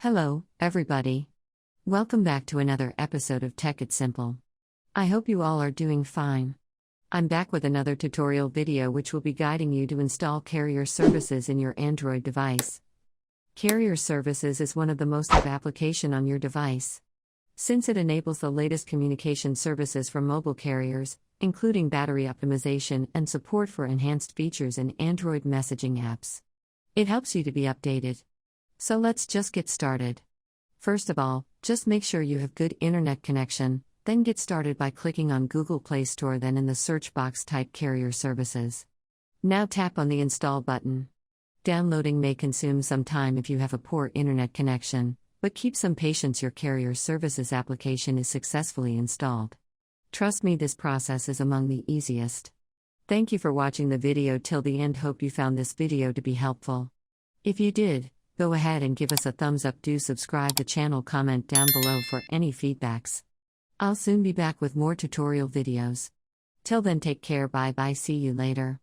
Hello, everybody. Welcome back to another episode of Tech It Simple. I hope you all are doing fine. I'm back with another tutorial video which will be guiding you to install Carrier Services in your Android device. Carrier Services is one of the most of application on your device. Since it enables the latest communication services from mobile carriers, including battery optimization and support for enhanced features in Android messaging apps. It helps you to be updated. So let's just get started. First of all, just make sure you have good internet connection, then get started by clicking on Google Play Store, then in the search box type Carrier Services. Now tap on the Install button. Downloading may consume some time if you have a poor internet connection, but keep some patience, your Carrier Services application is successfully installed. Trust me, this process is among the easiest. Thank you for watching the video till the end. Hope you found this video to be helpful. If you did, go ahead and give us a thumbs up. Do subscribe the channel, comment down below for any feedbacks. I'll soon be back with more tutorial videos. Till then, take care, bye bye, see you later.